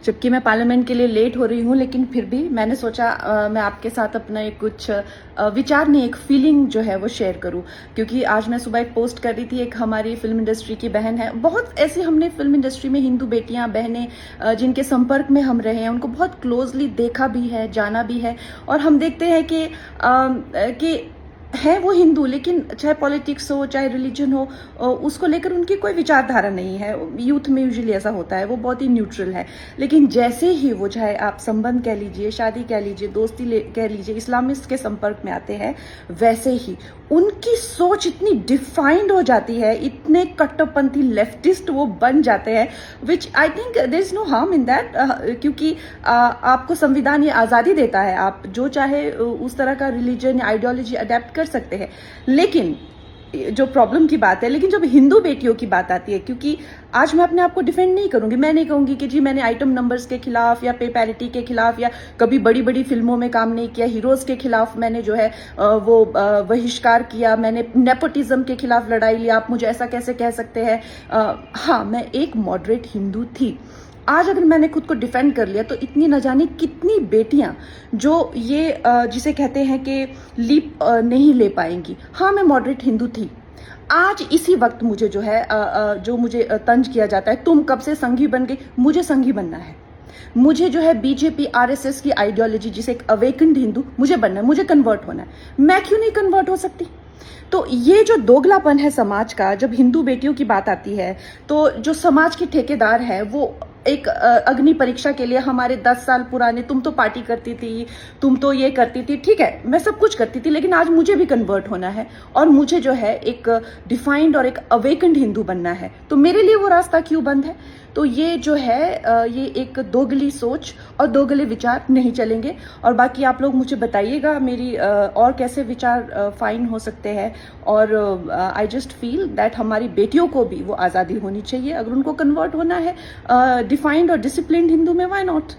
जबकि मैं पार्लियामेंट के लिए लेट हो रही हूँ, लेकिन फिर भी मैंने सोचा मैं आपके साथ अपना एक कुछ विचार नहीं, एक फीलिंग जो है वो शेयर करूँ। क्योंकि आज मैं सुबह एक पोस्ट कर रही थी, एक हमारी फिल्म इंडस्ट्री की बहन है, बहुत ऐसी हमने फिल्म इंडस्ट्री में हिंदू बेटियां बहनें जिनके संपर्क में हम रहे हैं, उनको बहुत क्लोजली देखा भी है, जाना भी है। और हम देखते हैं कि है वो हिंदू, लेकिन चाहे पॉलिटिक्स हो चाहे रिलीजन हो, उसको लेकर उनकी कोई विचारधारा नहीं है। यूथ में यूजुअली ऐसा होता है, वो बहुत ही न्यूट्रल है। लेकिन जैसे ही वो, चाहे आप संबंध कह लीजिए, शादी कह लीजिए, दोस्ती कह लीजिए, इस्लामिस्ट के संपर्क में आते हैं, वैसे ही उनकी सोच इतनी डिफाइंड हो जाती है, इतने कट्टरपंथी लेफ्टिस्ट वो बन जाते हैं, which I think there is no harm in that. क्योंकि आपको संविधान ये आज़ादी देता है, आप जो चाहे उस तरह का रिलीजन या आइडियोलॉजी अडेप्ट कर सकते हैं। लेकिन जो प्रॉब्लम की बात है, लेकिन जब हिंदू बेटियों की बात आती है, क्योंकि आज मैं अपने आप को डिफेंड नहीं करूंगी, मैं नहीं कहूंगी कि जी मैंने आइटम नंबर्स के खिलाफ या पे पैरिटी के खिलाफ या कभी बड़ी बड़ी फिल्मों में काम नहीं किया, हीरोज के खिलाफ मैंने जो है वो बहिष्कार किया, मैंने नेपोटिज्म के खिलाफ लड़ाई लिया, आप मुझे ऐसा कैसे कह सकते हैं। हाँ, मैं एक मॉडरेट हिंदू थी। आज अगर मैंने खुद को डिफेंड कर लिया तो इतनी न जाने कितनी बेटियां जो ये जिसे कहते हैं कि लीप नहीं ले पाएंगी। हाँ, मैं मॉडरेट हिंदू थी। आज इसी वक्त मुझे जो है जो मुझे तंज किया जाता है, तुम कब से संघी बन गई, मुझे संघी बनना है। मुझे जो है बीजेपी आरएसएस की आइडियोलॉजी, जिसे एक अवेकन्ड हिंदू मुझे बनना है, मुझे कन्वर्ट होना है। मैं क्यों नहीं कन्वर्ट हो सकती? तो ये जो दोगलापन है समाज का, जब हिंदू बेटियों की बात आती है, तो जो समाज के ठेकेदार है वो एक अग्नि परीक्षा के लिए हमारे 10 साल पुराने, तुम तो पार्टी करती थी, तुम तो ये करती थी, ठीक है मैं सब कुछ करती थी, लेकिन आज मुझे भी कन्वर्ट होना है और मुझे जो है एक डिफाइंड और एक अवेकन्ड हिंदू बनना है। तो मेरे लिए वो रास्ता क्यों बंद है? तो ये जो है ये एक दोगली सोच और दोगले विचार नहीं चलेंगे। और बाकी आप लोग मुझे बताइएगा मेरी और कैसे विचार फाइन हो सकते हैं। और आई जस्ट फील दैट हमारी बेटियों को भी वो आज़ादी होनी चाहिए। अगर उनको कन्वर्ट होना है डिफाइंड और डिसिप्लिन्ड हिंदू में, व्हाई नॉट।